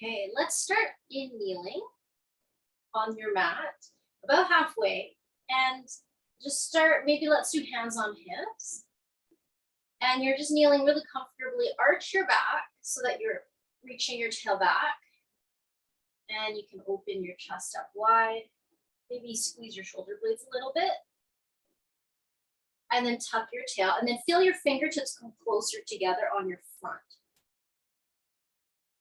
Okay, let's start in kneeling on your mat, about halfway, and just start, maybe let's do hands on hips. And you're just kneeling really comfortably. Arch your back so that you're reaching your tail back. And you can open your chest up wide. Maybe squeeze your shoulder blades a little bit. And then tuck your tail. And then feel your fingertips come closer together on your front.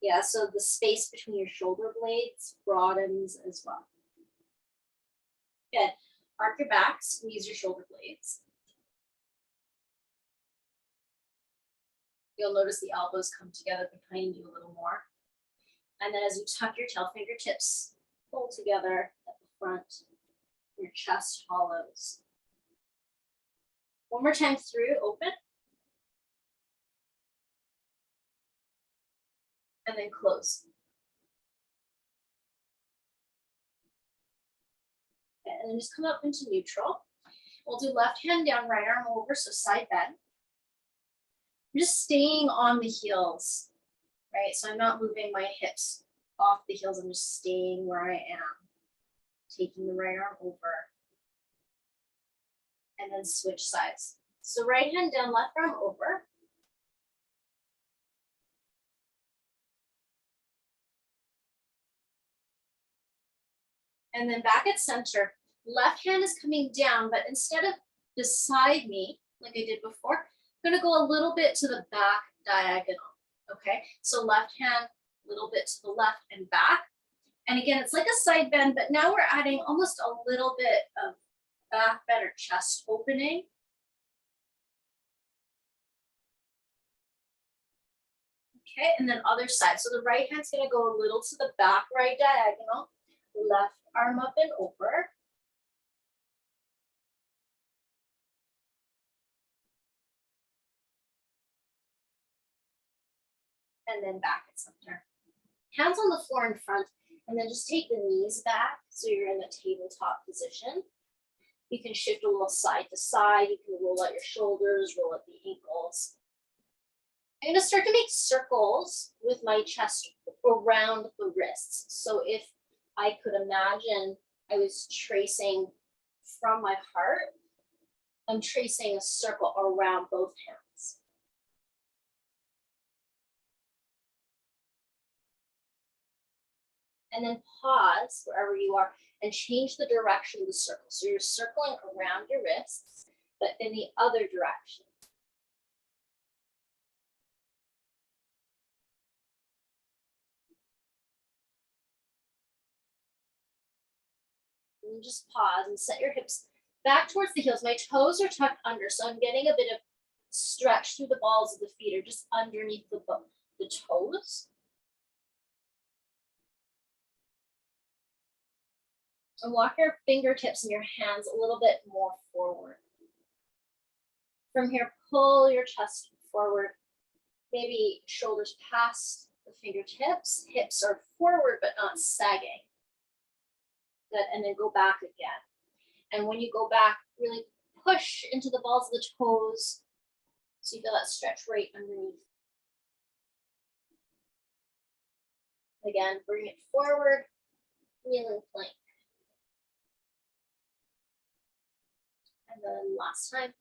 Yeah, so the space between your shoulder blades broadens as well. Good. Arc your back, squeeze your shoulder blades. You'll notice the elbows come together behind you a little more. And then as you tuck your tail, fingertips pull together at the front. Your chest hollows. One more time through, open. And then close. Okay, and then just come up into neutral. We'll do left hand down, right arm over, so side bend. I'm just staying on the heels, right? So I'm not moving my hips off the heels. I'm just staying where I am. Taking the right arm over. And then switch sides. So right hand down, left arm over. And then back at center. Left hand is coming down, but instead of beside me, like I did before, I'm gonna go a little bit to the back diagonal, okay? So left hand, a little bit to the left and back. And again, it's like a side bend, but now we're adding almost a little bit of back bend or chest opening. Okay, and then other side. So the right hand's gonna go a little to the back right diagonal, left arm up and over. And then back at center. Hands on the floor in front, and then just take the knees back so you're in the tabletop position. You can shift a little side to side. You can roll out your shoulders, roll out the ankles. I'm gonna start to make circles with my chest around the wrists. So if I could imagine I was tracing from my heart, I'm tracing a circle around both hands. And then pause wherever you are and change the direction of the circle. So you're circling around your wrists, but in the other direction. And just pause and set your hips back towards the heels. My toes are tucked under, so I'm getting a bit of stretch through the balls of the feet or just underneath the toes. And walk your fingertips and your hands a little bit more forward. From here, pull your chest forward. Maybe shoulders past the fingertips. Hips are forward but not sagging. Good, and then go back again. And when you go back, really push into the balls of the toes so you feel that stretch right underneath. Again, bring it forward, kneeling plank. And then last time.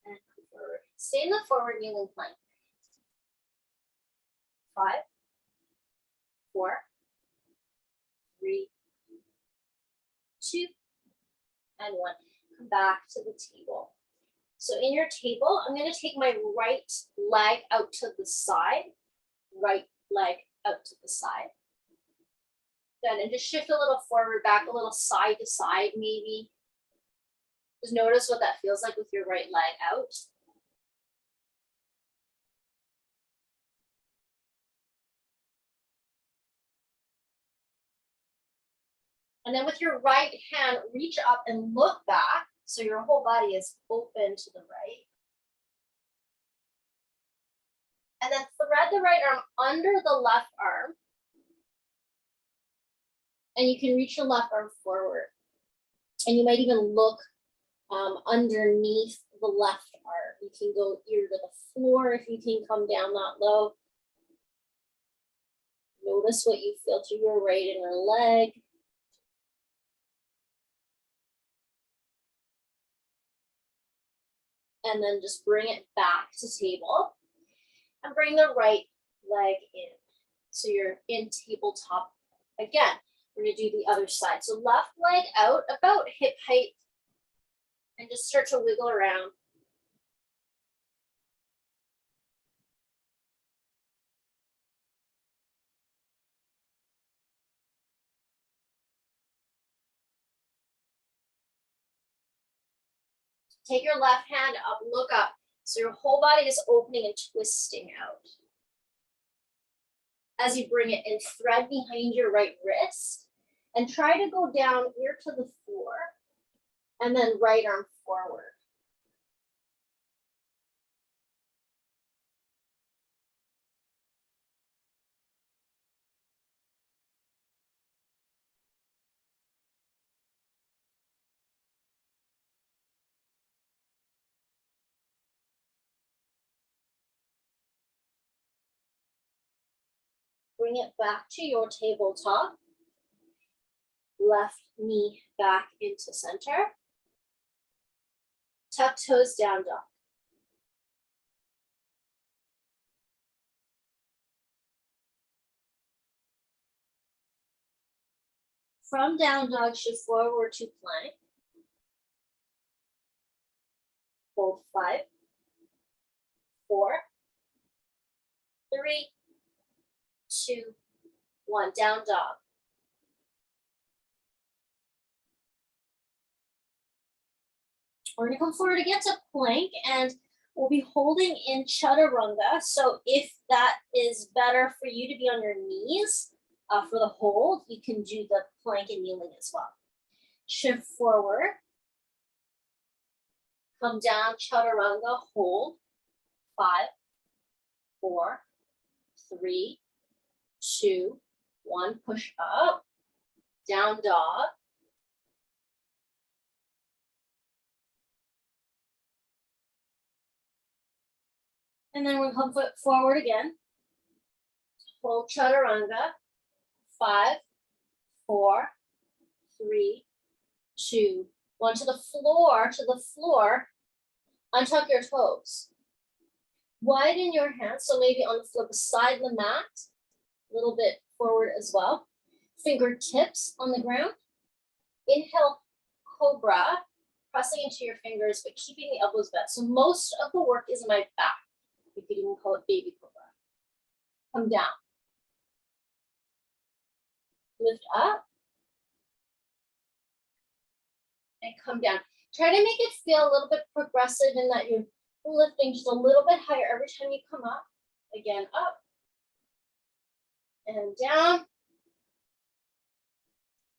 And come forward. Stay in the forward kneeling plank. 5, 4, 3, 2, and 1. Come back to the table. So in your table, I'm going to take my right leg out to the side. Right leg out to the side. Good, and just shift a little forward, back a little side to side maybe. Just notice what that feels like with your right leg out. And then with your right hand, reach up and look back so your whole body is open to the right. And then thread the right arm under the left arm. And you can reach your left arm forward. And you might even look underneath the left arm. You can go ear to the floor if you can come down that low. Notice what you feel through your right inner leg. And then just bring it back to table. And bring the right leg in. So you're in tabletop again. We're gonna do the other side. So left leg out about hip height and just start to wiggle around. Take your left hand up, look up. So your whole body is opening and twisting out. As you bring it in, thread behind your right wrist and try to go down ear to the floor and then right arm forward. Bring it back to your tabletop. Left knee back into center. Tuck toes, down dog. From down dog, shift forward to plank. Hold 5, 4, 3, 2, 1. Down dog. We're gonna come forward again to plank and we'll be holding in Chaturunga. So if that is better for you to be on your knees for the hold, you can do the plank and kneeling as well. Shift forward. Come down, Chaturunga, hold. 5, 4, 3, 2, 1. Push up. Down dog. And then we'll come forward again. Hold Chaturunga. 5, 4, 3, 2, 1. To the floor, to the floor. Untuck your toes. Widen your hands, so maybe on the floor beside the mat. A little bit forward as well. Fingertips on the ground. Inhale, Cobra. Pressing into your fingers, but keeping the elbows bent. So most of the work is in my back. You could even call it baby cobra. Come down. Lift up. And come down. Try to make it feel a little bit progressive in that you're lifting just a little bit higher every time you come up. Again, up. And down.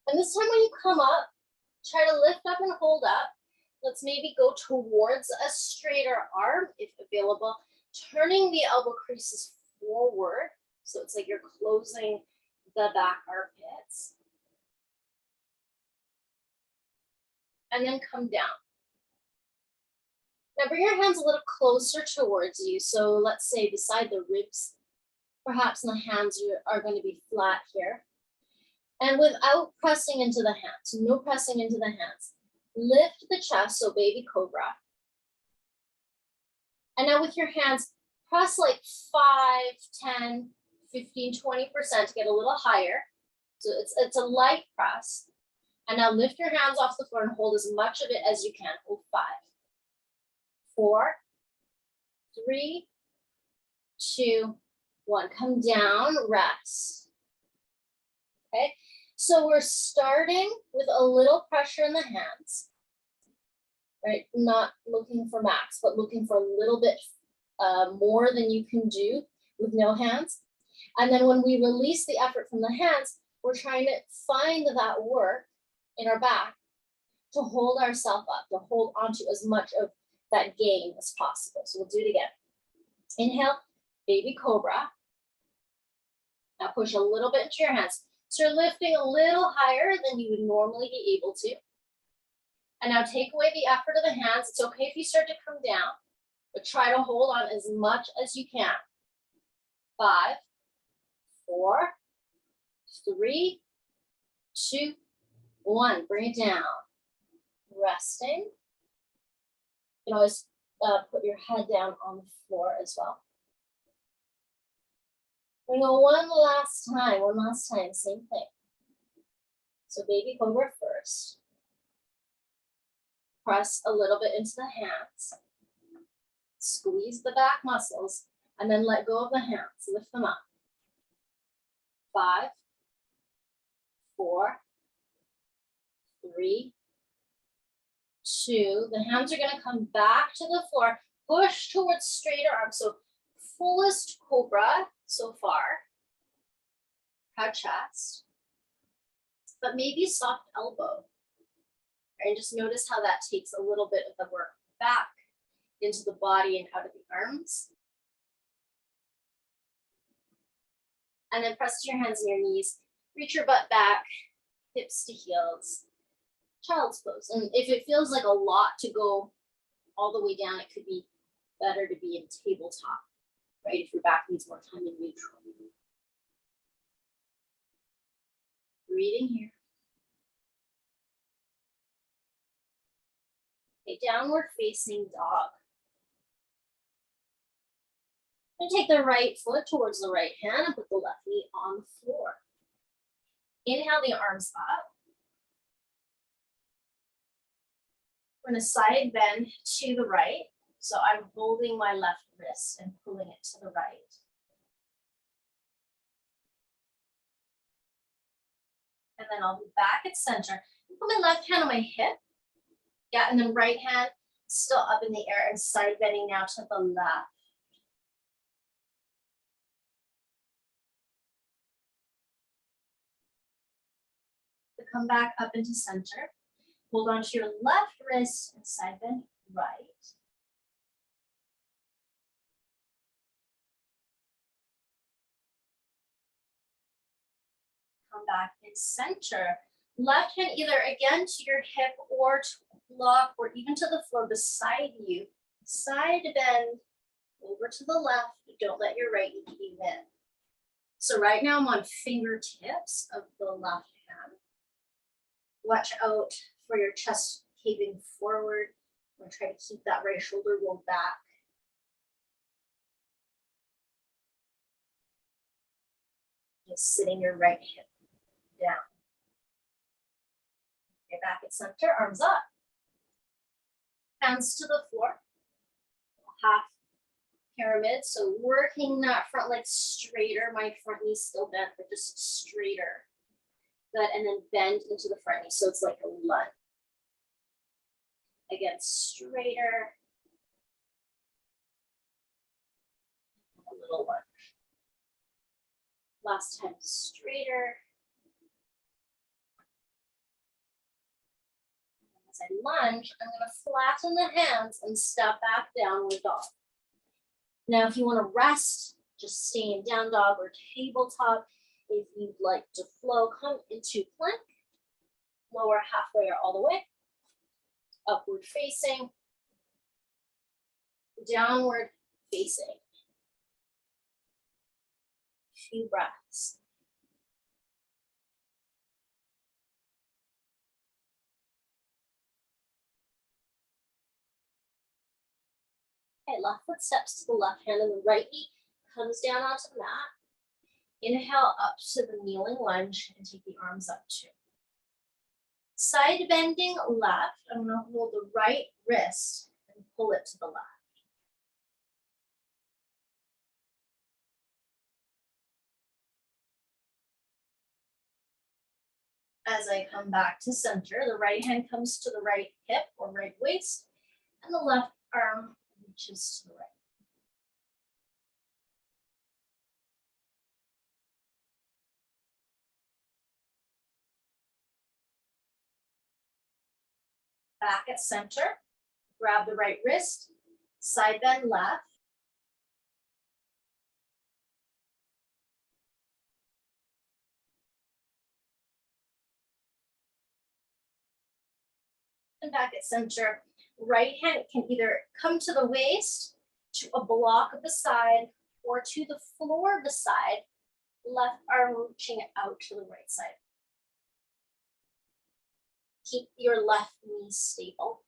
And this time when you come up, try to lift up and hold up. Let's maybe go towards a straighter arm if available. Turning the elbow creases forward. So it's like you're closing the back armpits. And then come down. Now bring your hands a little closer towards you. So let's say beside the ribs, perhaps the hands are going to be flat here. And without pressing into the hands, no pressing into the hands. Lift the chest, so baby cobra. And now with your hands, press like 5, 10, 15, 20% to get a little higher. So it's a light press. And now lift your hands off the floor and hold as much of it as you can. Hold 5, 4, 3, 2, 1. Come down, rest. Okay, so we're starting with a little pressure in the hands, right? Not looking for max, but looking for a little bit more than you can do with no hands. And then when we release the effort from the hands, we're trying to find that work in our back to hold ourselves up, to hold onto as much of that gain as possible. So we'll do it again. Inhale, baby cobra. Now push a little bit into your hands. So you're lifting a little higher than you would normally be able to. And now take away the effort of the hands. It's okay if you start to come down, but try to hold on as much as you can. 5, 4, 3, 2, 1. Bring it down. Resting. You can always put your head down on the floor as well. We go one last time, same thing. So baby cobra first. Press a little bit into the hands. Squeeze the back muscles and then let go of the hands. Lift them up. 5, 4, 3, 2. The hands are going to come back to the floor. Push towards straighter arms. So fullest cobra so far. Proud chest. But maybe soft elbow. And just notice how that takes a little bit of the work back into the body and out of the arms. And then press your hands on your knees. Reach your butt back, hips to heels. Child's pose. And if it feels like a lot to go all the way down, it could be better to be in tabletop, right? If your back needs more time in neutral. Breathing here. Okay, downward facing dog. And take the right foot towards the right hand and put the left knee on the floor. Inhale the arms up. We're going to side bend to the right. So I'm holding my left wrist and pulling it to the right. And then I'll be back at center. Put my left hand on my hip. Yeah, and then right hand still up in the air and side bending now to the left. To come back up into center. Hold on to your left wrist and side bend right. Come back in center. Left hand either again to your hip or to block or even to the floor beside you. Side bend over to the left. Don't let your right knee cave in. So right now I'm on fingertips of the left hand. Watch out for your chest caving forward. I'm going to try to keep that right shoulder rolled back. Just sitting your right hip down. Okay, back at center, arms up. Hands to the floor. Half pyramid, so working that front leg straighter. My front knee still bent, but just straighter. Good, and then bend into the front knee, so it's like a lunge. Again, straighter. A little lunge. Last time, straighter. As I lunge, I'm going to flatten the hands and step back downward dog. Now, if you want to rest, just stay in down dog or tabletop. If you'd like to flow, come into plank. Lower halfway or all the way. Upward facing. Downward facing. Few breaths. Okay, left foot steps to the left hand and the right knee comes down onto the mat. Inhale up to the kneeling lunge and take the arms up too. Side bending left, I'm going to hold the right wrist and pull it to the left. As I come back to center, the right hand comes to the right hip or right waist, and the left arm reaches to the right. Back at center, grab the right wrist, side bend left. and back at center. Right hand can either come to the waist, to a block of the side, or to the floor of the side. Left arm reaching out to the right side. Keep your left knee stable.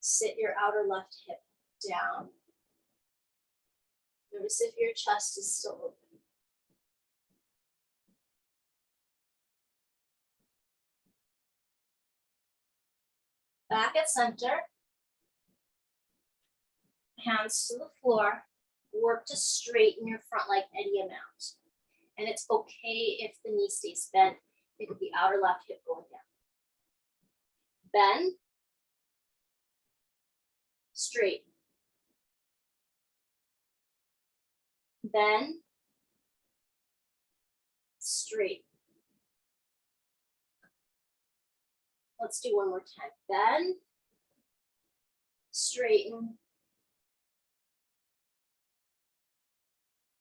Sit your outer left hip down. Notice if your chest is still open. Back at center. Hands to the floor. Work to straighten your front leg any amount. And it's okay if the knee stays bent. Think of the outer left hip going down. Bend. Straighten. Bend. Straighten. Let's do one more time. Bend. Straighten.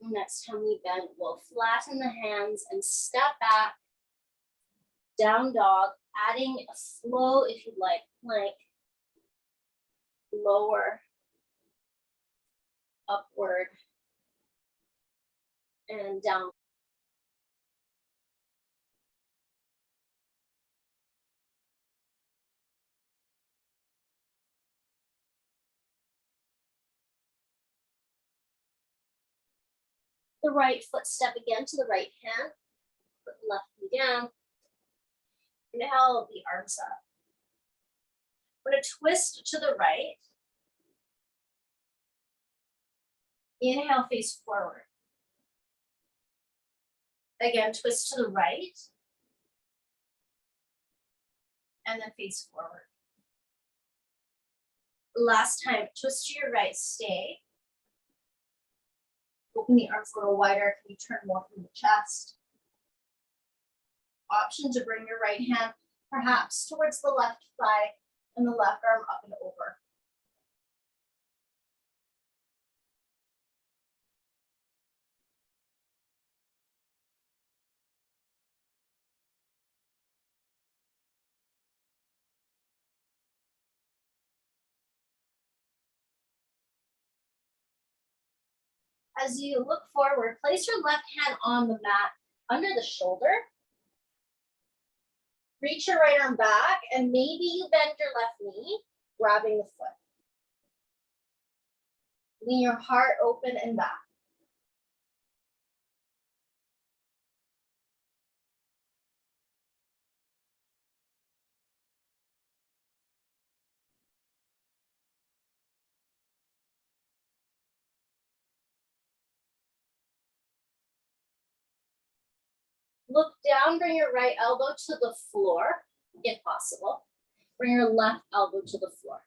Next time we bend, we'll flatten the hands and step back. Down dog, adding a flow if you'd like, plank, lower, upward, and down. The right foot step again to the right hand, put the left knee down. Inhale the arms up. We're going to twist to the right. Inhale, face forward. Again, twist to the right. And then face forward. Last time, twist to your right, stay. Open the arms a little wider. Can you turn more from the chest? Option to bring your right hand perhaps towards the left thigh and the left arm up and over. As you look forward, place your left hand on the mat under the shoulder. Reach your right arm back, and maybe you bend your left knee, grabbing the foot. Lean your heart open and back. Look down, bring your right elbow to the floor, if possible. Bring your left elbow to the floor.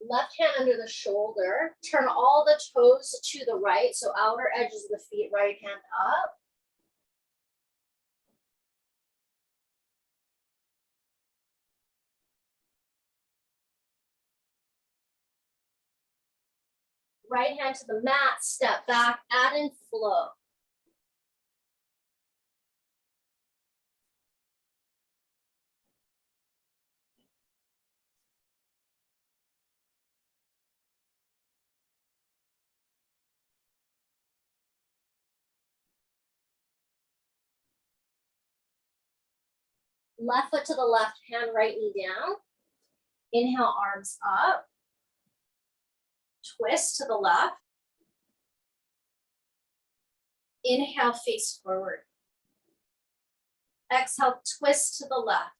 Left hand under the shoulder. Turn all the toes to the right, so outer edges of the feet, right hand up. Right hand to the mat, step back, add in flow. Left foot to the left, hand right knee down. Inhale, arms up. Twist to the left. Inhale, face forward. Exhale, twist to the left.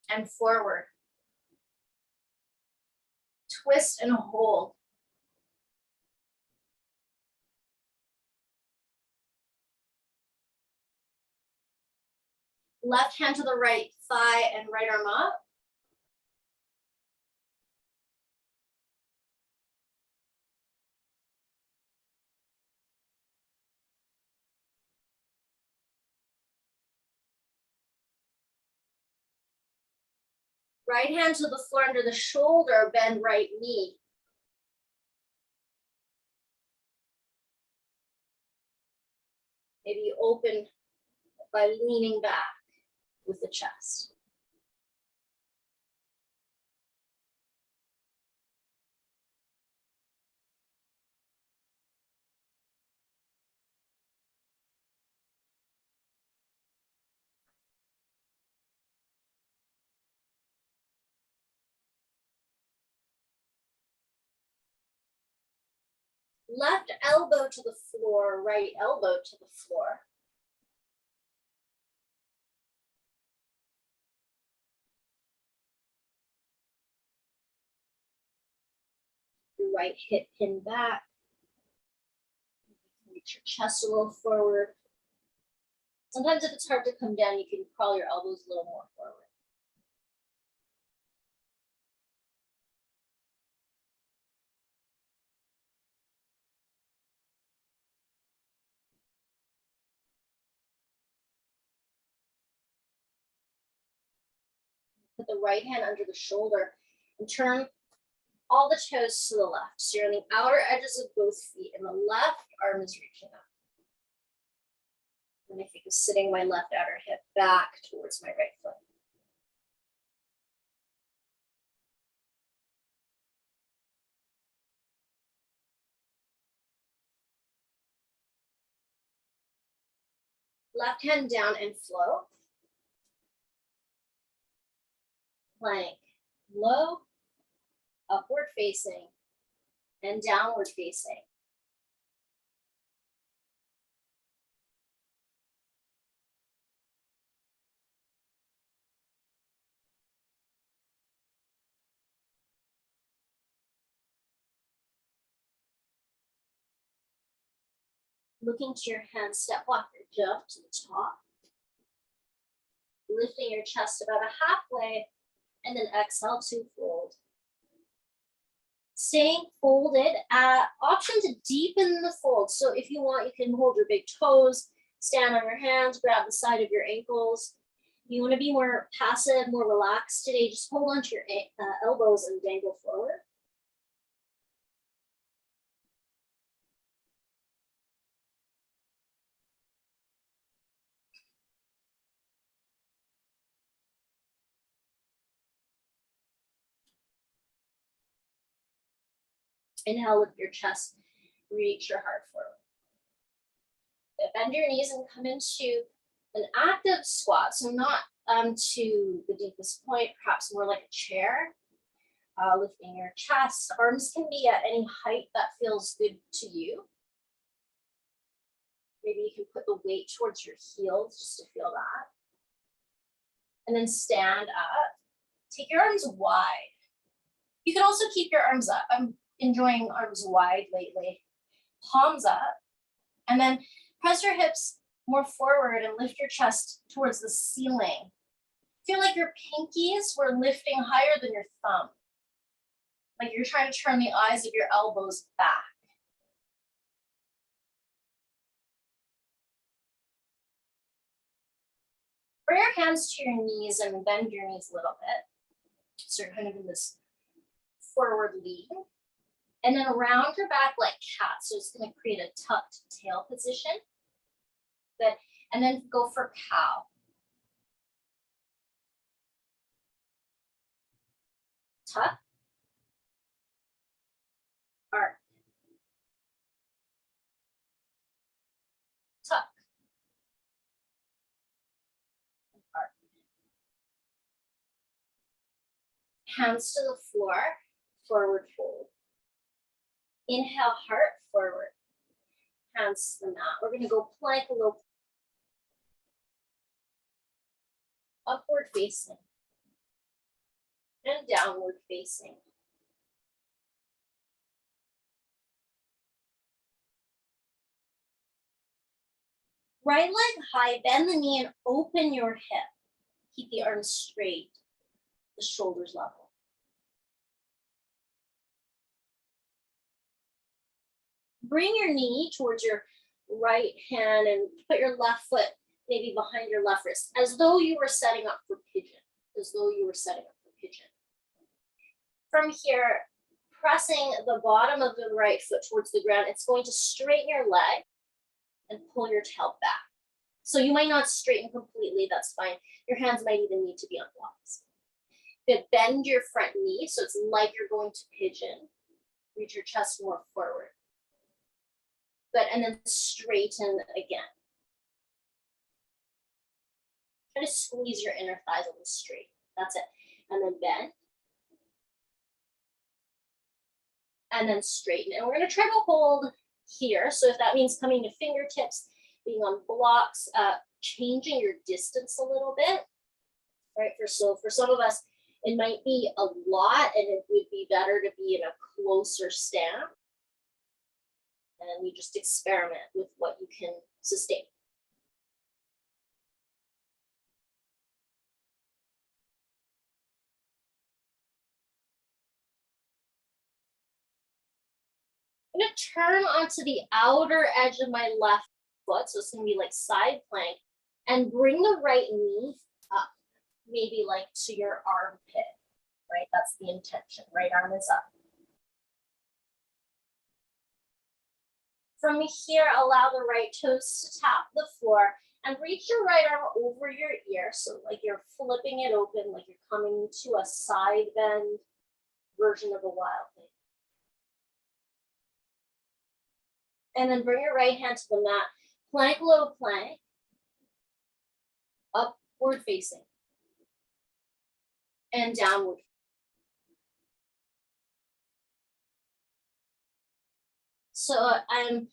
And forward. Twist and hold. Left hand to the right thigh and right arm up. Right hand to the floor under the shoulder, bend right knee. Maybe you open by leaning back with the chest. Left elbow to the floor, right elbow to the floor. Your right hip pin back. Reach your chest a little forward. Sometimes if it's hard to come down, you can crawl your elbows a little more forward. Put the right hand under the shoulder and turn all the toes to the left. So you're on the outer edges of both feet and the left arm is reaching up. And I think of sitting my left outer hip back towards my right foot. Left hand down and flow. Plank, low, upward facing, and downward facing. Looking to your hands, step walk or jump to the top. Lifting your chest about a halfway, and then exhale to fold. Staying folded, option to deepen the fold. So if you want, you can hold your big toes, stand on your hands, grab the side of your ankles. You want to be more passive, more relaxed today, just hold onto your elbows and dangle forward. Inhale, lift your chest, reach your heart forward. Bend your knees and come into an active squat. So not to the deepest point, perhaps more like a chair. Lifting your chest. Arms can be at any height that feels good to you. Maybe you can put the weight towards your heels just to feel that. And then stand up. Take your arms wide. You can also keep your arms up. I'm enjoying arms wide lately. Palms up. And then press your hips more forward and lift your chest towards the ceiling. Feel like your pinkies were lifting higher than your thumb. Like you're trying to turn the eyes of your elbows back. Bring your hands to your knees and bend your knees a little bit. So you're kind of in this forward lean. And then around your back like cat. So it's going to create a tucked tail position. Good. And then go for cow. Tuck. Arc. Tuck. Arc. Hands to the floor, forward fold. Inhale, heart forward. Hands to the mat. We're going to go plank, low. Upward facing. And downward facing. Right leg high, bend the knee and open your hip. Keep the arms straight, the shoulders level. Bring your knee towards your right hand and put your left foot maybe behind your left wrist, as though you were setting up for pigeon, as though you were setting up for pigeon. From here, pressing the bottom of the right foot towards the ground, it's going to straighten your leg and pull your tail back. So you might not straighten completely, that's fine. Your hands might even need to be on blocks. Good, bend your front knee, so it's like you're going to pigeon. Reach your chest more forward. Good, and then straighten again. Try to squeeze your inner thighs on the straight. That's it. And then bend. And then straighten. And we're going to try to hold here. So if that means coming to fingertips, being on blocks, changing your distance a little bit. Right? For some of us, it might be a lot, and it would be better to be in a closer stance. And we just experiment with what you can sustain. I'm going to turn onto the outer edge of my left foot, so it's going to be like side plank, and bring the right knee up, maybe like to your armpit, right? That's the intention. Right arm is up. From here, allow the right toes to tap the floor and reach your right arm over your ear, so like you're flipping it open, like you're coming to a side bend version of a wild thing. And then bring your right hand to the mat, plank, low plank, upward facing, and downward. So I'm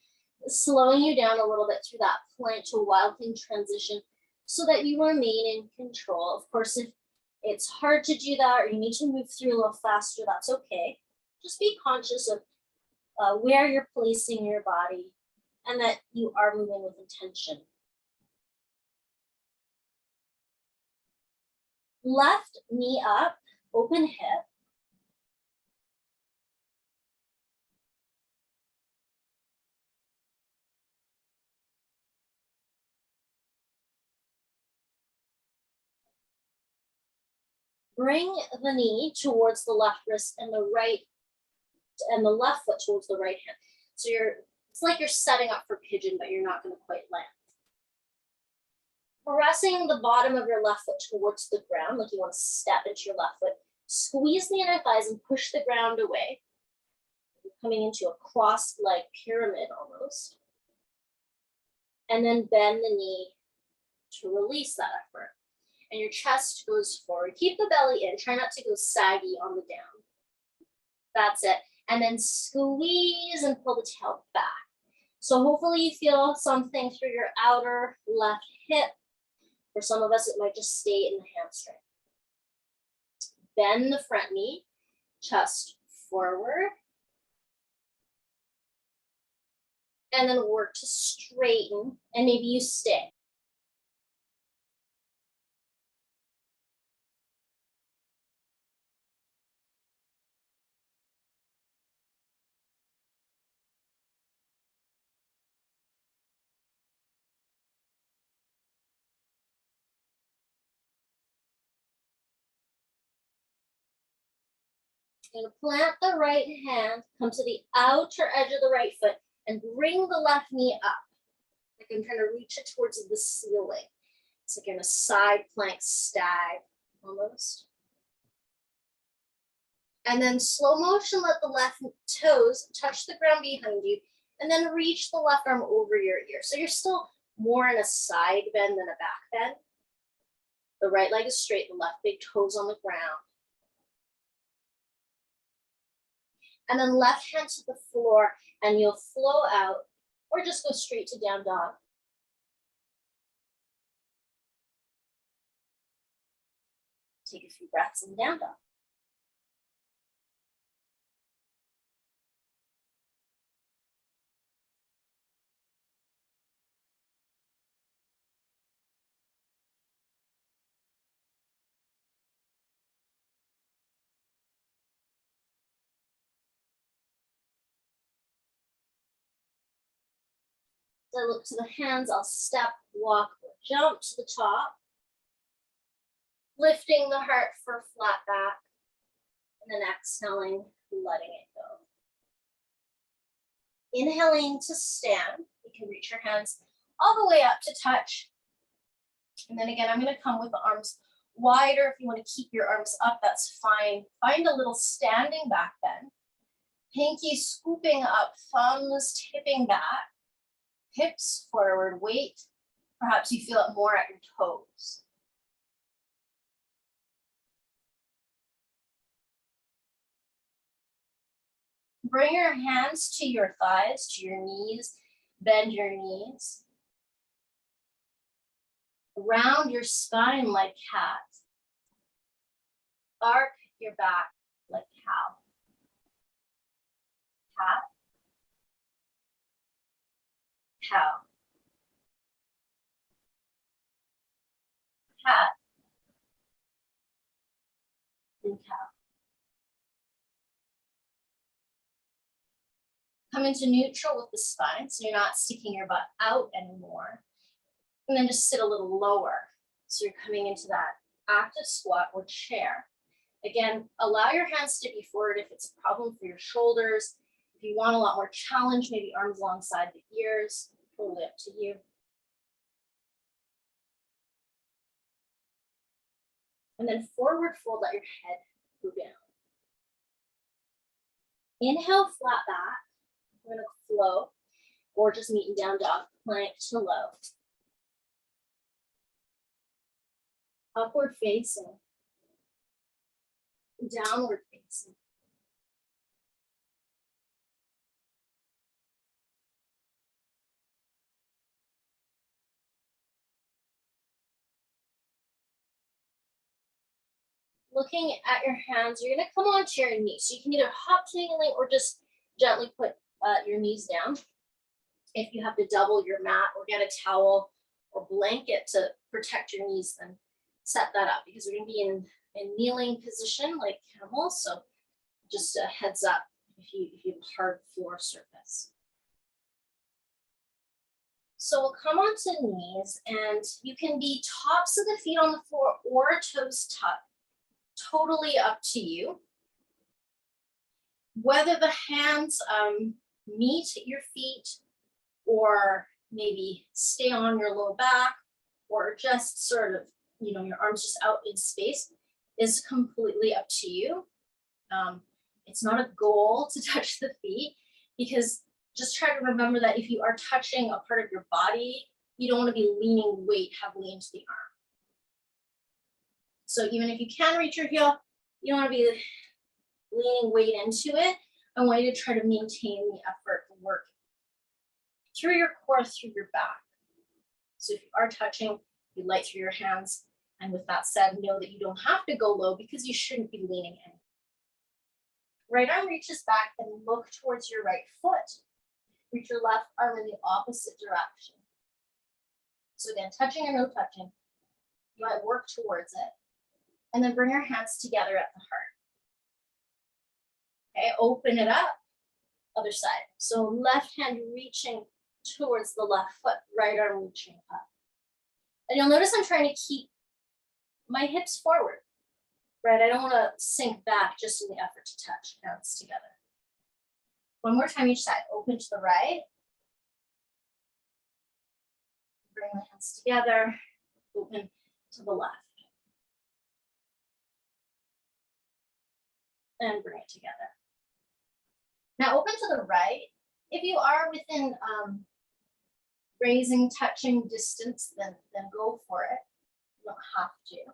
slowing you down a little bit through that plank to wild thing transition so that you remain in control. Of course, if it's hard to do that or you need to move through a little faster, that's okay. Just be conscious of where you're placing your body and that you are moving with intention. Left knee up, open hip. Bring the knee towards the left wrist and the left foot towards the right hand. So it's like you're setting up for pigeon, but you're not going to quite land. Pressing the bottom of your left foot towards the ground, like you want to step into your left foot. Squeeze the inner thighs and push the ground away. You're coming into a crossed leg pyramid almost. And then bend the knee to release that effort. And your chest goes forward. Keep the belly in. Try not to go saggy on the down. That's it. And then squeeze and pull the tail back. So hopefully you feel something through your outer left hip. For some of us, it might just stay in the hamstring. Bend the front knee, chest forward. And then work to straighten, and maybe you stay. You're going to plant the right hand, come to the outer edge of the right foot, and bring the left knee up. Like I'm trying to reach it towards the ceiling. It's like you're in a side plank stag, almost. And then slow motion, let the left toes touch the ground behind you, and then reach the left arm over your ear. So you're still more in a side bend than a back bend. The right leg is straight, the left big toes on the ground. And then left hand to the floor, and you'll flow out, or just go straight to down dog. Take a few breaths in down dog. So I look to the hands, I'll step, walk, or jump to the top. Lifting the heart for flat back, and then exhaling, letting it go. Inhaling to stand. You can reach your hands all the way up to touch. And then again, I'm going to come with the arms wider. If you want to keep your arms up, that's fine. Find a little standing back bend. Pinky scooping up, thumbs tipping back, hips forward, weight. Perhaps you feel it more at your toes. Bring your hands to your thighs, to your knees. Bend your knees. Round your spine like cat. Arc your back like cow. Cat. Cow. Cat. And cow. Come into neutral with the spine, so you're not sticking your butt out anymore. And then just sit a little lower. So you're coming into that active squat or chair. Again, allow your hands to be forward if it's a problem for your shoulders. If you want a lot more challenge, maybe arms alongside the ears, totally up to you. And then forward fold, let your head go down. Inhale, flat back. We're gonna flow, or just meet in down dog, plank to low. Upward facing, downward facing. Looking at your hands, you're gonna come onto your knees. So you can either hop tingling or just gently put your knees down. If you have to double your mat or get a towel or blanket to protect your knees, then set that up, because we're gonna be in a kneeling position like camel. So just a heads up if you have a hard floor surface. So we'll come onto knees, and you can be tops of the feet on the floor or toes tucked. Totally up to you. Whether the hands meet your feet or maybe stay on your low back or just sort of, your arms just out in space is completely up to you. It's not a goal to touch the feet, because just try to remember that if you are touching a part of your body, you don't want to be leaning weight heavily into the arm. So even if you can reach your heel, you don't want to be leaning weight into it. I want you to try to maintain the effort of work through your core, through your back. So if you are touching, you light through your hands. And with that said, know that you don't have to go low, because you shouldn't be leaning in. Right arm reaches back and look towards your right foot. Reach your left arm in the opposite direction. So again, touching or no touching, you might work towards it. And then bring your hands together at the heart. Okay, open it up, other side. So left hand reaching towards the left foot, right arm reaching up. And you'll notice I'm trying to keep my hips forward, right? I don't want to sink back just in the effort to touch. Hands together. One more time each side. Open to the right. Bring the hands together. Open to the left. And bring it together. Now open to the right. If you are within raising, touching distance, then go for it. You don't have to.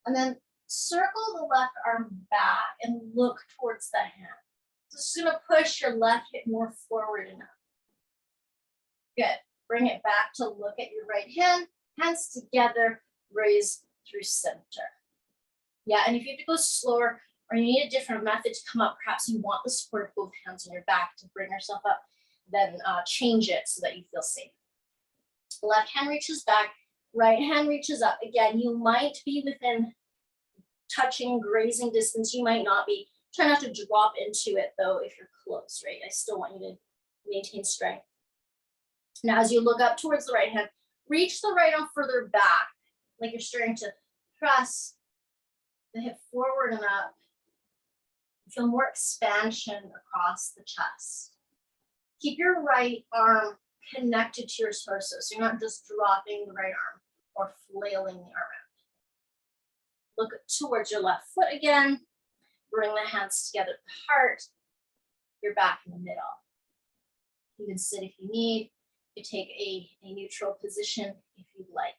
And then circle the left arm back and look towards the hand. So just gonna push your left hip more forward enough. Good. Bring it back to look at your right hand. Hands together, raise through center. Yeah, and if you have to go slower, or you need a different method to come up, perhaps you want the support of both hands on your back to bring yourself up, then change it so that you feel safe. Left hand reaches back, right hand reaches up. Again, you might be within touching, grazing distance. You might not be. Try not to drop into it though if you're close, right? I still want you to maintain strength. Now as you look up towards the right hand, reach the right arm further back, like you're starting to Press the hip forward and up. Feel more expansion across the chest. Keep your right arm connected to your torso, so you're not just dropping the right arm or flailing the arm out. Look towards your left foot again. Bring the hands together at the heart. You're back in the middle. You can sit if you need. You take a neutral position if you'd like.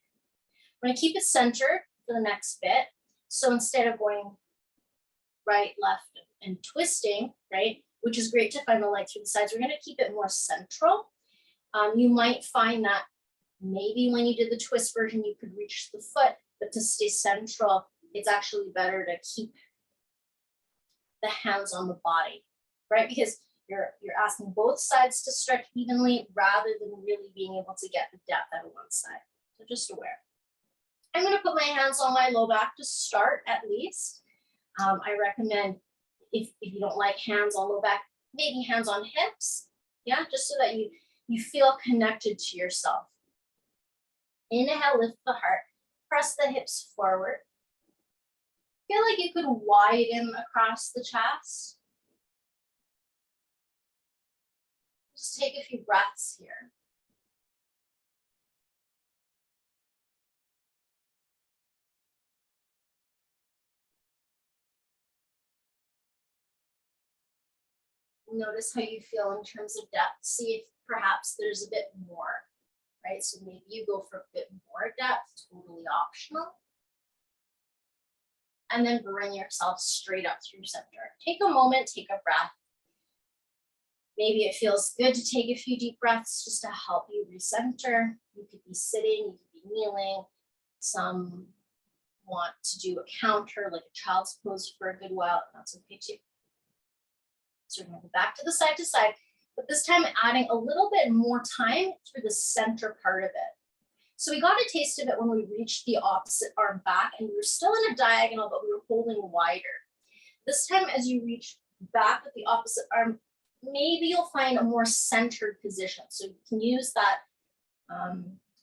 We're going to keep it centered for the next bit. So instead of going right, left, and twisting, right, which is great to find the light through the sides, we're going to keep it more central. You might find that maybe when you did the twist version, you could reach the foot, but to stay central, it's actually better to keep the hands on the body, right? Because you're asking both sides to stretch evenly rather than really being able to get the depth out of one side. So just aware. I'm going to put my hands on my low back to start at least. I recommend if you don't like hands on low back, maybe hands on hips. Yeah, just so that you feel connected to yourself. Inhale, lift the heart, press the hips forward. Feel like you could widen across the chest. Just take a few breaths here. Notice how you feel in terms of depth. See if perhaps there's a bit more, right? So maybe you go for a bit more depth, totally optional. And then bring yourself straight up through center. Take a moment, take a breath. Maybe it feels good to take a few deep breaths just to help you recenter. You could be sitting, you could be kneeling. Some want to do a counter, like a child's pose for a good while. That's okay too. So we're going to go back to the side, but this time adding a little bit more time through the center part of it. So we got a taste of it when we reached the opposite arm back, and we were still in a diagonal, but we were holding wider. This time, as you reach back with the opposite arm, maybe you'll find a more centered position. So you can use that,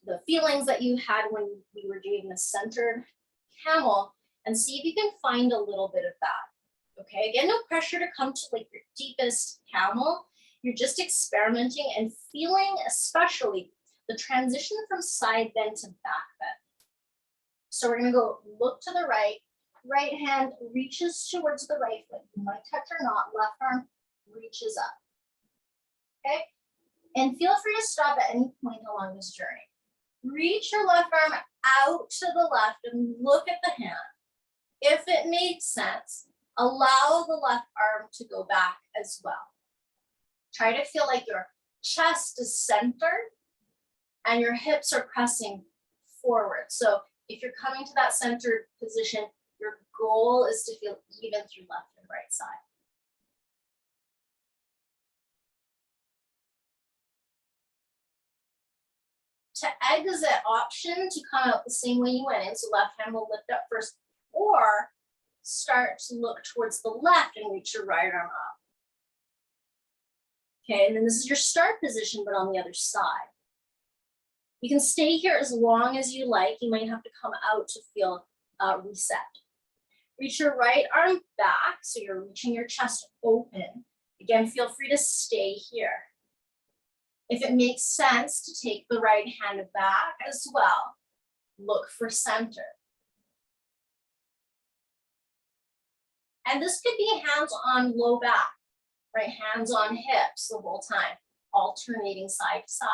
the feelings that you had when we were doing the centered camel, and see if you can find a little bit of that. Okay, again, no pressure to come to like your deepest camel. You're just experimenting and feeling, especially the transition from side bend to back bend. So we're gonna go look to the right. Right hand reaches towards the right foot. You might touch or not. Left arm reaches up. Okay, and feel free to stop at any point along this journey. Reach your left arm out to the left and look at the hand. If it makes sense, allow the left arm to go back as well. Try to feel like your chest is centered and your hips are pressing forward. So if you're coming to that centered position, your goal is to feel even through left and right side. To exit, option to come out the same way you went in. So left hand will lift up first, or start to look towards the left and reach your right arm up. Okay, and then this is your start position, but on the other side. You can stay here as long as you like. You might have to come out to feel reset. Reach your right arm back, so you're reaching your chest open. Again, feel free to stay here. If it makes sense to take the right hand back as well, look for center. And this could be hands on low back, right? Hands on hips the whole time, alternating side to side.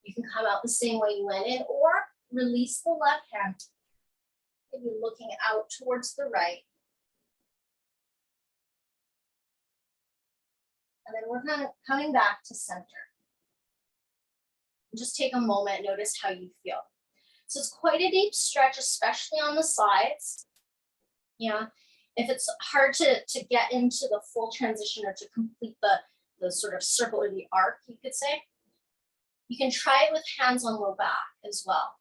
You can come out the same way you went in, or release the left hand. Maybe looking out towards the right. And then we're kind of coming back to center. Just take a moment, notice how you feel. So it's quite a deep stretch, especially on the sides. Yeah. If it's hard to get into the full transition or to complete the sort of circle or the arc, you could say, you can try it with hands on low back as well,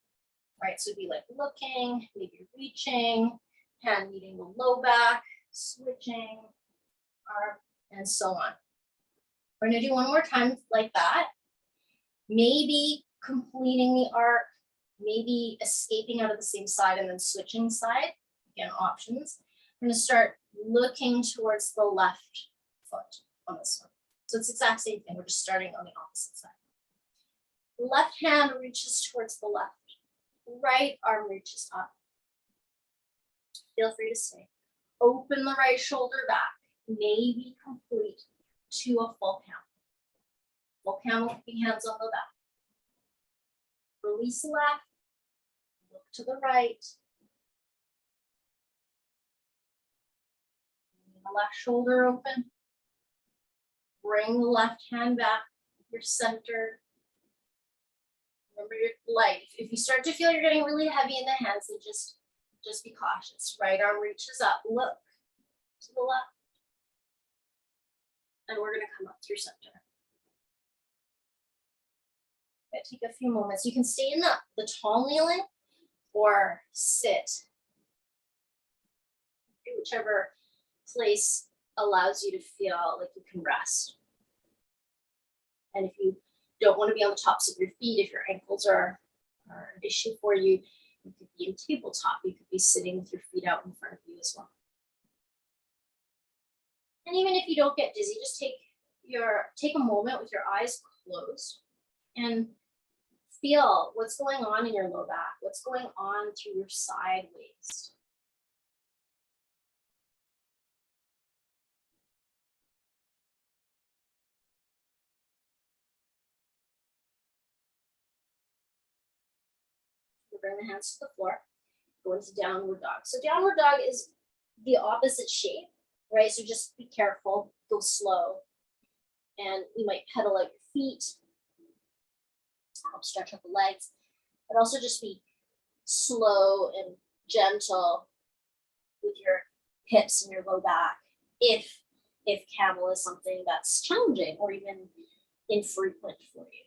right? So it'd be like looking, maybe reaching, hand meeting the low back, switching, arc, and so on. We're gonna do one more time like that. Maybe completing the arc, maybe escaping out of the same side and then switching side. Again, options. I'm going to start looking towards the left foot on this one. So it's the exact same thing. We're just starting on the opposite side. Left hand reaches towards the left. Right arm reaches up. Feel free to stay. Open the right shoulder back. Maybe complete to a full camel. Full camel, keeping hands on the back. Release left. Look to the right. The left shoulder open. Bring the left hand back. Your center. Remember your light. If you start to feel you're getting really heavy in the hands, then just be cautious. Right arm reaches up. Look to the left. And we're going to come up through center. Okay, take a few moments. You can stay in the tall kneeling or sit. Whichever place allows you to feel like you can rest. And if you don't want to be on the tops of your feet, if your ankles are an issue for you, you could be in tabletop. You could be sitting with your feet out in front of you as well. And even if you don't get dizzy, just take a moment with your eyes closed and feel what's going on in your low back, what's going on through your side waist. Bring the hands to the floor, go into downward dog. So downward dog is the opposite shape, right? So just be careful, go slow. And you might pedal out your feet, help stretch out the legs, but also just be slow and gentle with your hips and your low back if camel is something that's challenging or even infrequent for you.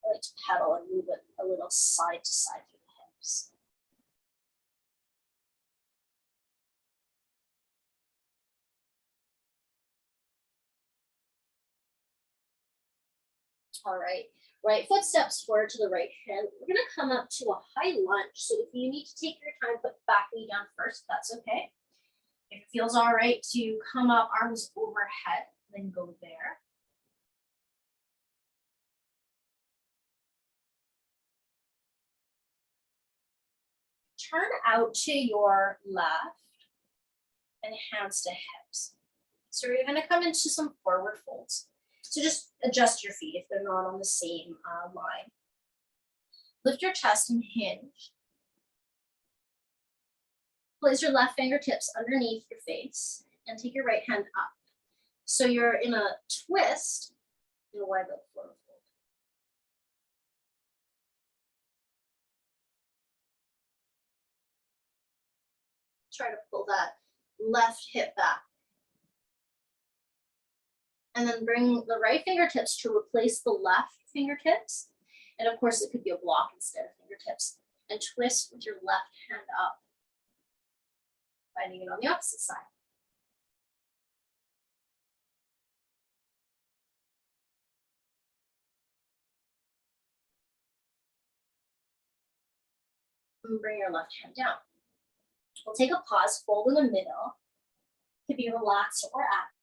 I like to pedal and move it a little side to side through the hips. All right, right foot steps forward to the right hand. We're gonna come up to a high lunge. So if you need to take your time, put back knee down first, that's okay. If it feels all right to come up, arms overhead, then go there. Turn out to your left and hands to hips. So you're gonna come into some forward folds. So just adjust your feet if they're not on the same line. Lift your chest and hinge. Place your left fingertips underneath your face and take your right hand up. So you're in a twist in a wide leg forward fold. Try to pull that left hip back. And then bring the right fingertips to replace the left fingertips. And of course, it could be a block instead of fingertips. And twist with your left hand up, finding it on the opposite side. And bring your left hand down. We'll take a pause, fold in the middle. It could be relaxed or active.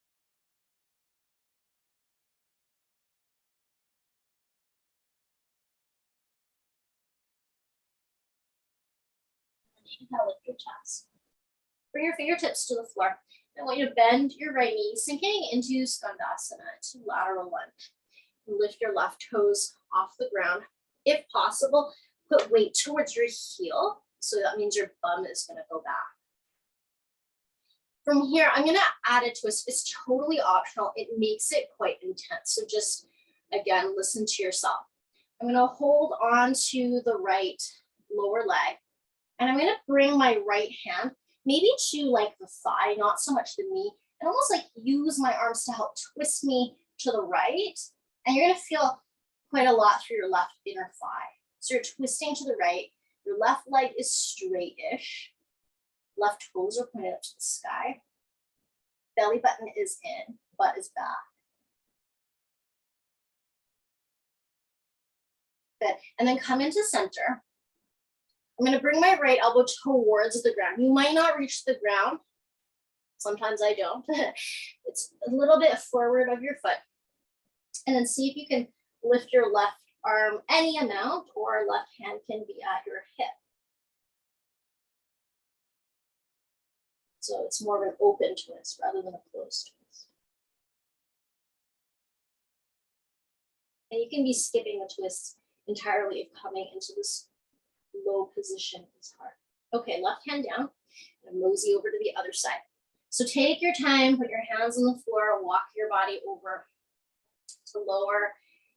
Inhale, lift your chest. Bring your fingertips to the floor. I want you to bend your right knee, sinking into Skandasana, to lateral lunge. And lift your left toes off the ground. If possible, put weight towards your heel. So that means your bum is going to go back. From here, I'm going to add a twist. It's totally optional. It makes it quite intense. So just, again, listen to yourself. I'm going to hold on to the right lower leg. And I'm going to bring my right hand, maybe to like the thigh, not so much the knee, and almost like use my arms to help twist me to the right. And you're going to feel quite a lot through your left inner thigh. So you're twisting to the right. Your left leg is straightish. Left toes are pointed up to the sky. Belly button is in, butt is back. Good. And then come into center. I'm going to bring my right elbow towards the ground. You might not reach the ground. Sometimes I don't. It's a little bit forward of your foot. And then see if you can lift your left arm any amount, or left hand can be at your hip. So it's more of an open twist rather than a closed twist. And you can be skipping the twist entirely if coming into this low position is hard. Okay, left hand down, and mosey over to the other side. So take your time, put your hands on the floor, walk your body over to lower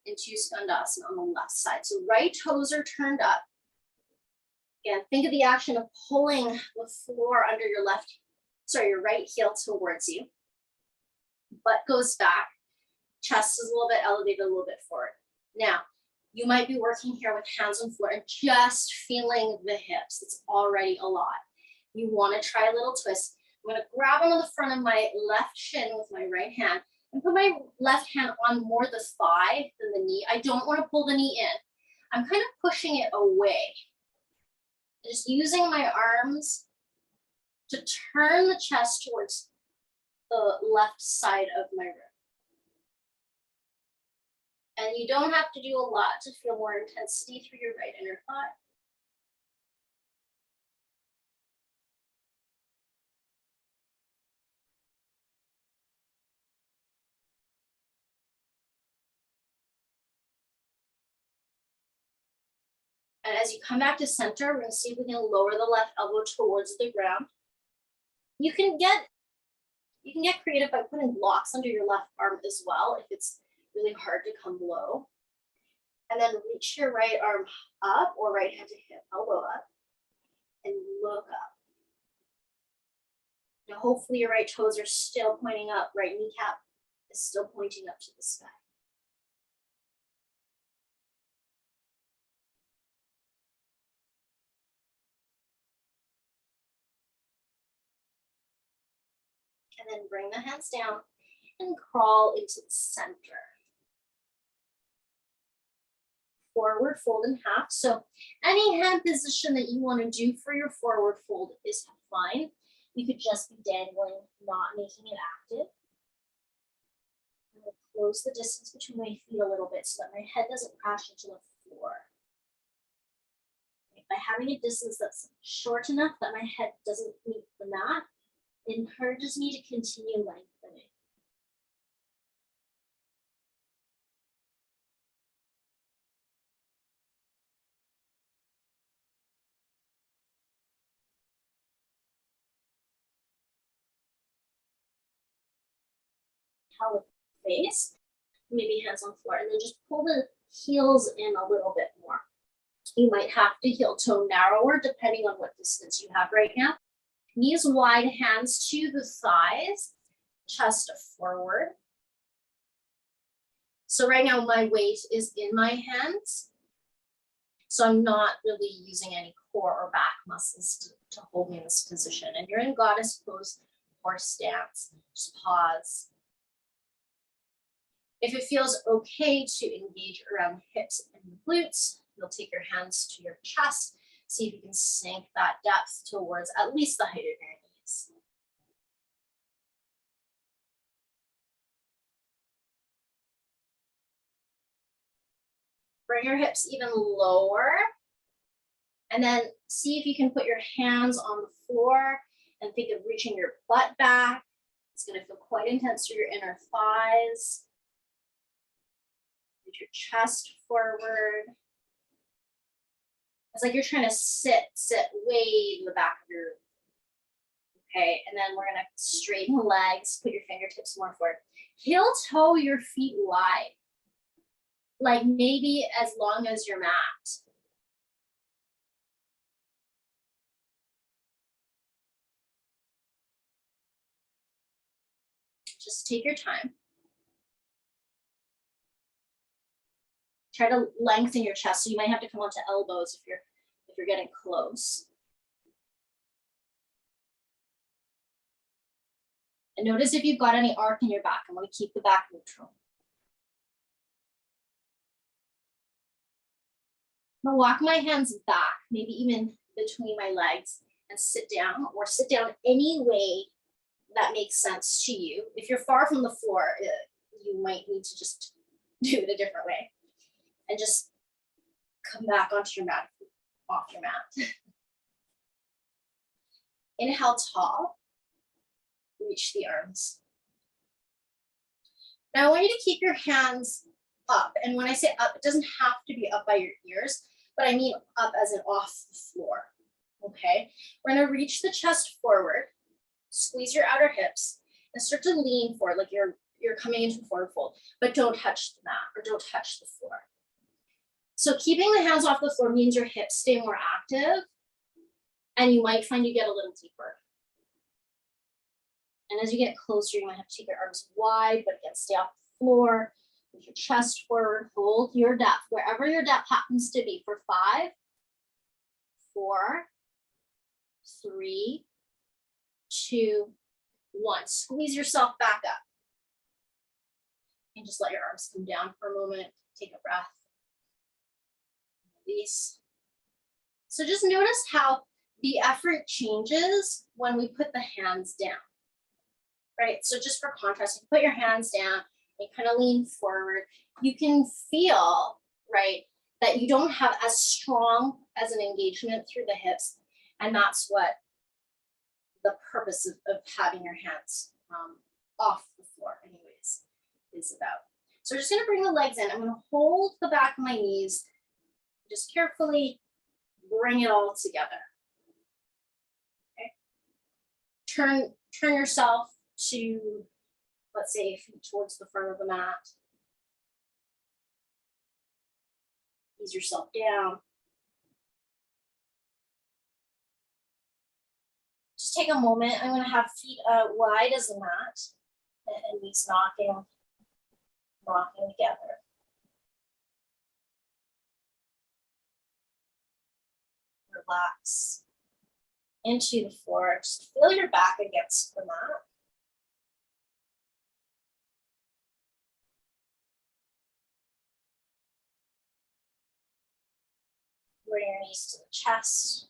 into Skandasana on the left side. So right toes are turned up. Again, think of the action of pulling the floor under your your right heel towards you. Butt goes back, chest is a little bit elevated, a little bit forward. Now, you might be working here with hands on the floor and just feeling the hips. It's already a lot. You want to try a little twist. I'm going to grab onto the front of my left shin with my right hand and put my left hand on more the thigh than the knee. I don't want to pull the knee in. I'm kind of pushing it away. Just using my arms to turn the chest towards the left side of my rib. And you don't have to do a lot to feel more intensity through your right inner thigh. And as you come back to center, we're going to see if we can lower the left elbow towards the ground. You can get creative by putting blocks under your left arm as well if it's really hard to come low. And then reach your right arm up, or right hand to hip, elbow up, and look up. Now hopefully your right toes are still pointing up, right kneecap is still pointing up to the sky. And then bring the hands down and crawl into the center. Forward fold in half. So any hand position that you want to do for your forward fold is fine. You could just be dangling, not making it active. I'm going to close the distance between my feet a little bit so that my head doesn't crash into the floor. By having a distance that's short enough that my head doesn't meet the mat, it encourages me to continue lengthening. With face, maybe hands on floor, and then just pull the heels in a little bit more. You might have to heel toe narrower depending on what distance you have right now. Knees wide, hands to the thighs, chest forward. So right now my weight is in my hands, so I'm not really using any core or back muscles to hold me in this position. And you're in goddess pose or stance. Just pause. If it feels okay to engage around the hips and the glutes, you'll take your hands to your chest. See if you can sink that depth towards at least the height of your knees. Bring your hips even lower. And then see if you can put your hands on the floor and think of reaching your butt back. It's going to feel quite intense through your inner thighs. Your chest forward. It's like you're trying to sit way in the back of your, okay, and then we're gonna straighten the legs, put your fingertips more forward. Heel toe your feet wide, like maybe as long as your mat. Just take your time. Try to lengthen your chest, so you might have to come onto elbows if you're getting close. And notice if you've got any arc in your back. I want to keep the back neutral. I'm gonna walk my hands back, maybe even between my legs, and sit down, or sit down any way that makes sense to you. If you're far from the floor, you might need to just do it a different way. And just come back onto your mat, off your mat. Inhale tall, reach the arms. Now I want you to keep your hands up. And when I say up, it doesn't have to be up by your ears, but I mean up as in off the floor, okay? We're gonna reach the chest forward, squeeze your outer hips, and start to lean forward like you're coming into a forward fold, but don't touch the mat or don't touch the floor. So keeping the hands off the floor means your hips stay more active, and you might find you get a little deeper. And as you get closer, you might have to take your arms wide, but again, stay off the floor, with your chest forward, hold your depth, wherever your depth happens to be, for 5, 4, 3, 2, 1. Squeeze yourself back up. And just let your arms come down for a moment. Take a breath. Release. So just notice how the effort changes when we put the hands down, right? So just for contrast, you put your hands down, and kind of lean forward. You can feel, right, that you don't have as strong as an engagement through the hips. And that's what the purpose of having your hands off the floor anyways is about. So we're just gonna bring the legs in. I'm gonna hold the back of my knees, just carefully bring it all together. Okay. Turn yourself to, let's say, feet towards the front of the mat. Ease yourself down. Just take a moment. I'm going to have feet wide as the mat and knees knocking together. Relax into the floor. Just feel your back against the mat. Bring your knees to the chest.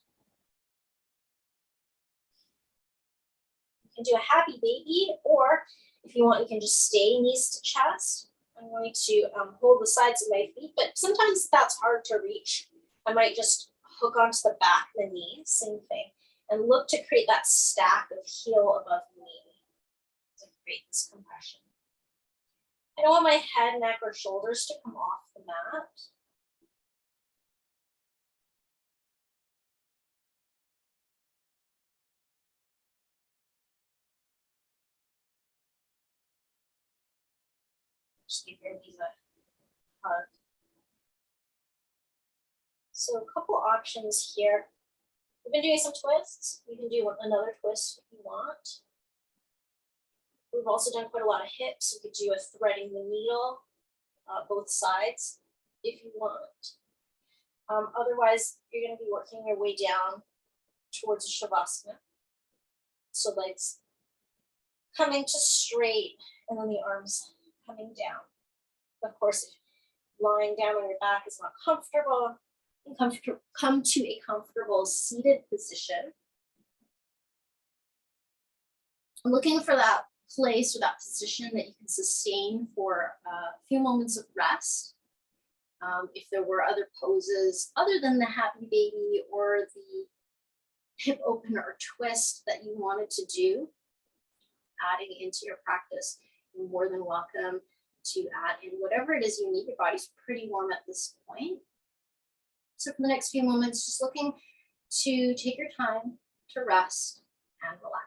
You can do a happy baby, or if you want, you can just stay knees to chest. I'm going to hold the sides of my feet, but sometimes that's hard to reach. I might just hook onto the back of the knee, same thing, and look to create that stack of heel above knee to create this compression. I don't want my head, neck, or shoulders to come off the mat. Just give your knees a hug. So a couple options here. We've been doing some twists. You can do another twist if you want. We've also done quite a lot of hips. You could do a threading the needle, both sides, if you want. Otherwise, you're going to be working your way down towards a Shavasana. So legs coming to straight, and then the arms coming down. Of course, if lying down on your back is not comfortable, you can come to a comfortable seated position. Looking for that place or that position that you can sustain for a few moments of rest. If there were other poses other than the happy baby or the hip opener or twist that you wanted to do, adding into your practice, you're more than welcome to add in whatever it is you need. Your body's pretty warm at this point. So for the next few moments, just looking to take your time to rest and relax.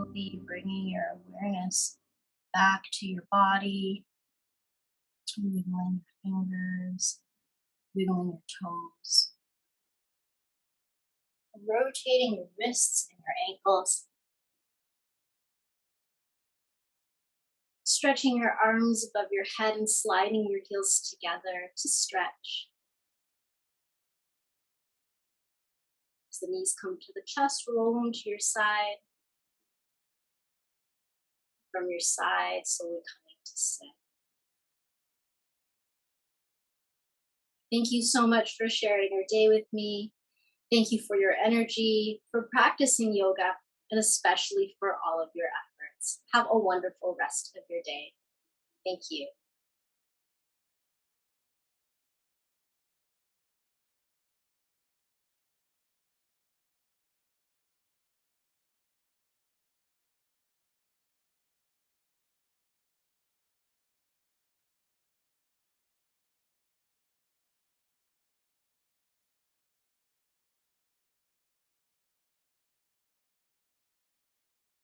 slowly bringing your awareness back to your body, wiggling your fingers, wiggling your toes, rotating your wrists and your ankles, stretching your arms above your head and sliding your heels together to stretch. As the knees come to the chest, roll them to your side. From your side, slowly coming to sit. Thank you so much for sharing your day with me. Thank you for your energy, for practicing yoga, and especially for all of your efforts. Have a wonderful rest of your day. Thank you.